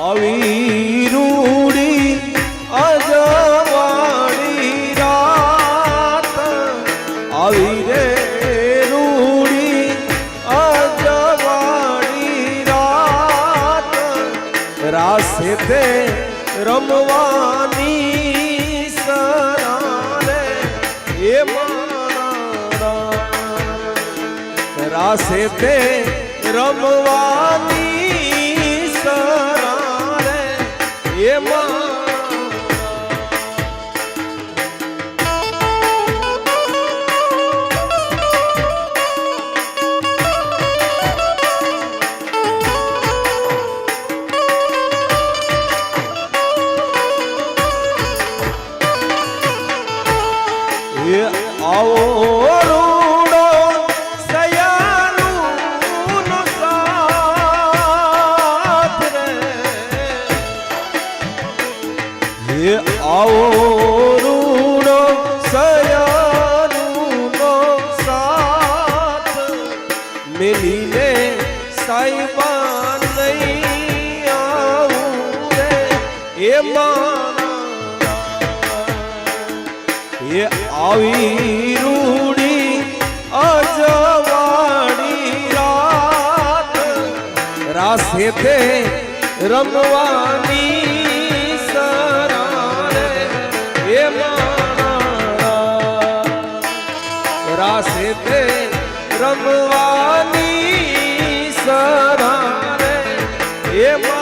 આવી રૂડી અજવાળી રાત આવી રે રૂડી અજવાળી રાત રાસે તે રમવાની સરારે એ મારા રાસે તે રમવાની સરારે એ મારા આવો રૂડો સયાનું સાથ રે હે આવો રૂડો સયાનું સાથ મિલીને સાઈબા નહીં આવું રે એ એ આવી રૂડી અજવાળી રાત રાસે તે રમવાની સરારે એ મારા રાસે તે રમવાની સરારે એ મારા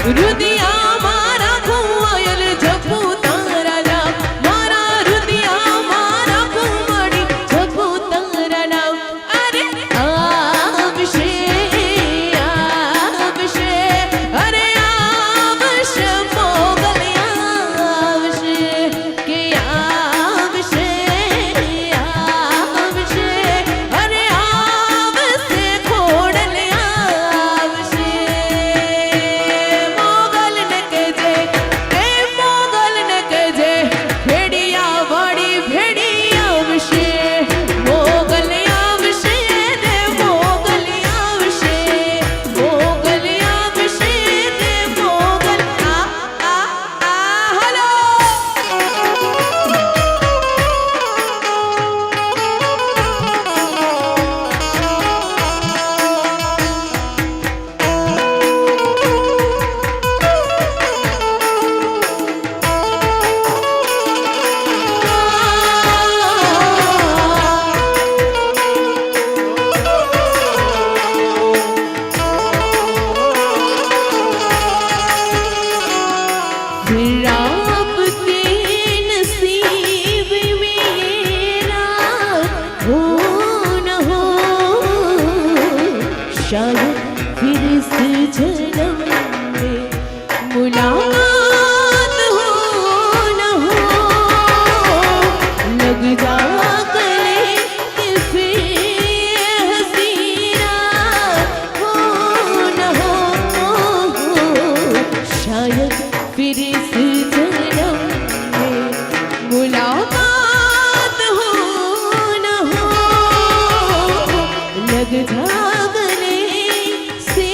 રુદિયા મારા કુંવયલ જપુ તારા નામ મારા રુદિયા મારા કુંવડી જપુ તારા નામ અરે આવશે આવશે અરે આવશે મોગલિયા આવશે કે આવશે આવશે અરે આવશે ખોડલિયા આવશે મોગલ ને કહેજે એ મોગલ ને કહેજે ભેડિયા વાળી ભેડી આવશે મોગલ આવશે ને મોગલ આવશે મોગલ આવશે ને મોગલ હલો फिर आपके नसीब मेरा हो न हो शायद फिर इस जन्म में मुलाकात हो न हो लग जा गले कि फिर हसीना हो न हो शायद फिर इस जन्म में मुलाकात हो न हो लग जा गले से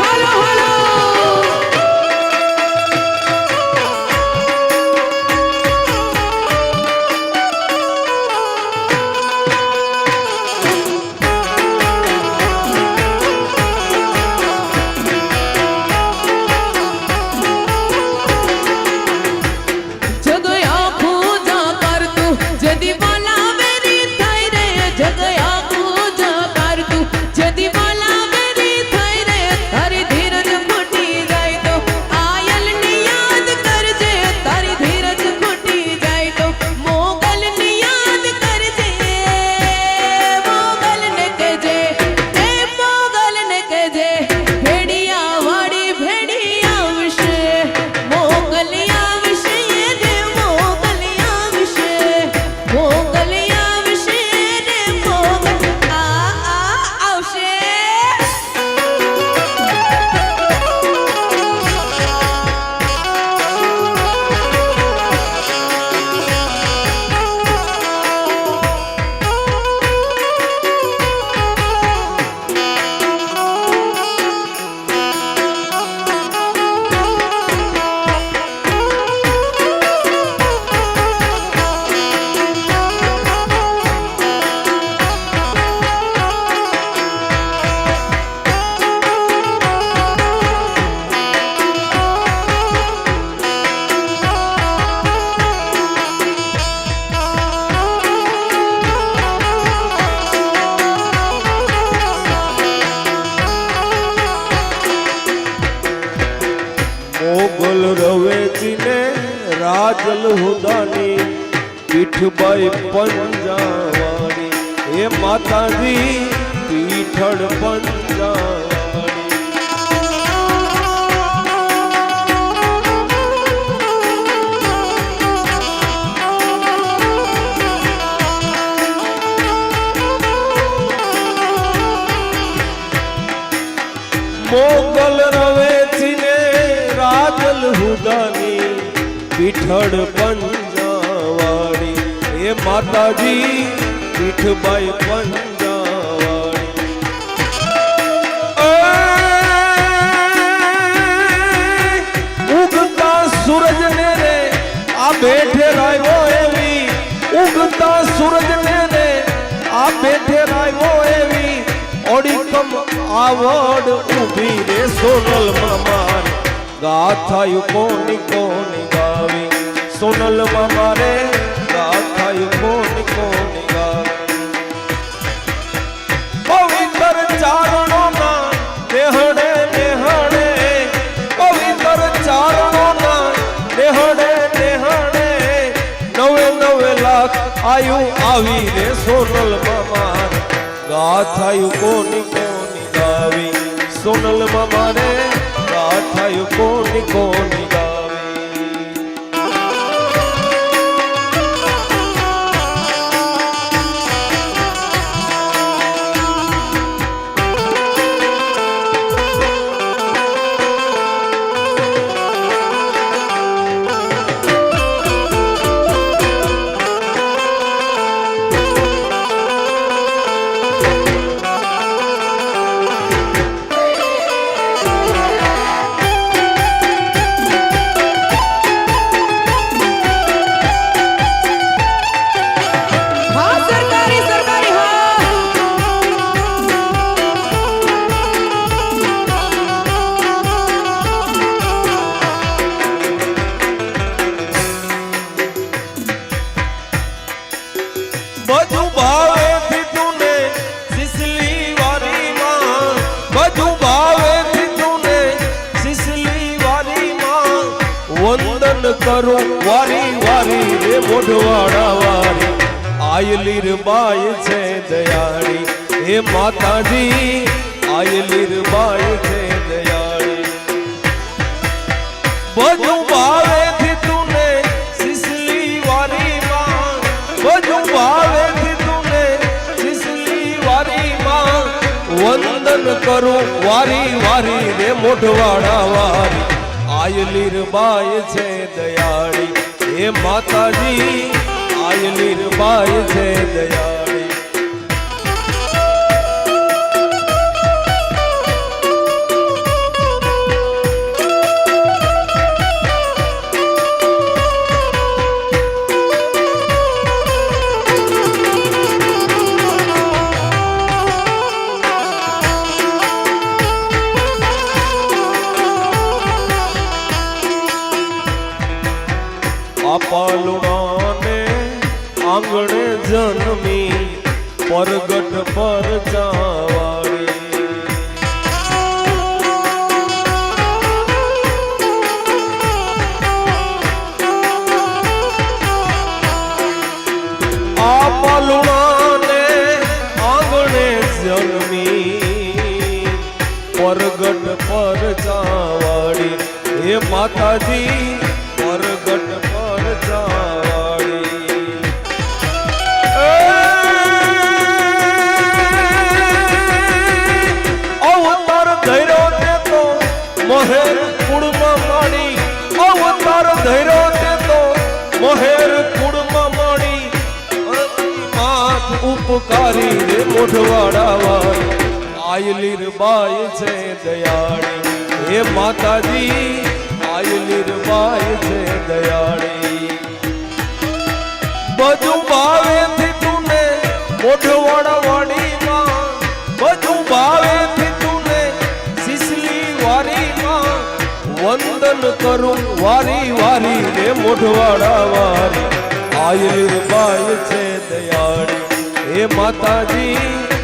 हेलो हेलो જગયા પૂજા કરતું જદી બોલાવેરી થઈ રે જગયા પૂજા કરતું જદી બોલાવેરી થઈ રે તારી ધીરજ ખૂટી જાય તો આયલની યાદ કરજે તારી ધીરજ ખૂટી જાય તો મોગલની યાદ કરજે મોગલને કહેજે એ મોગલને કહેજે ભેડિયા વાળી ભેડી આવશે મોગલ આવશે ને મોગલ આવશે મોગલ આવશે ને મોગલ આવશે મોગલ રવેચીને રાજલ હુદાની પીઠબાઈ પંજાવાણી એ માતાજી પીઠળ પંજાવાણી મોગલ રવેચીને રાજલ હુદાની પીઠળ પંજાવાળી એ માતાજી પીઠબાઈ પંજાવાળી ઉગતા સૂરજ ને રે આ બેઠે રાયો એવી ઉગતા સૂરજ ને રે આ બેઠે રાયો એવી ઓડી કમ માવડ ઊભી રે સોનલમાં મારે ગાથાયું કોની કોની ગાવી સોનલમાં મારે ગાથાયું કોની કોની ગાવી પવિત્ર ચારણોના નેહડે નેહડે પવિત્ર ચારણોના નેહડે નેહડે નવે નવે લાખ આયુ આવી રે સોનલમાં મારે ગાથાયું કોની કોની ગાવી સોનલમાં મારે ગાથાયું કોની કોની ગાવી હા સરકારી સરકારી હા બધું ભાવેથી તુને સિસલી વારીમાં બધું ભાવેથી તુને સિસલી વારીમાં વંદન કરું વારી વારી રે મોઢવાડા વારી આયલીર બાઈ છે દયાળી હે માતાજી આયલીર બાઈ છે દયાળી બધું ભાવેથી તુને સિસલી વારીમાં બધું ભાવેથી તુને સિસલી વારીમાં વંદન કરું વારી વારી રે મોઢવાડા વારી આયલીર બાઈ છે દયાળી હે માતાજી આયલીર બાઈ છે દયાળી પાલુણાને આંગણે જન્મી પરગટ પર જાવાળી આ પાલુણાને આંગણે જન્મી પરગટ પર જાવાળી હે માતાજી પરગટ પર જાવાળી અવતાર ધૈર્યો તે તો મહેર કુળમાં માડી અવતાર ધૈર્યો તે તો મહેર કુળમાં માડી માથ ઉપકારી રે મોઢવાડા વાળી આયલીર બાઈ છે દયાળી હે માતાજી આયલીર બાઈ છે દયાળી બધું ભાવેથી તુને મોઢવાડા વાડીમાં બધું ભાવેથી તુને સિસલી વારીમાં વંદન કરું વારી વારી રે મોઢવાડા વારી આયલીર બાઈ છે દયાળી હે માતાજી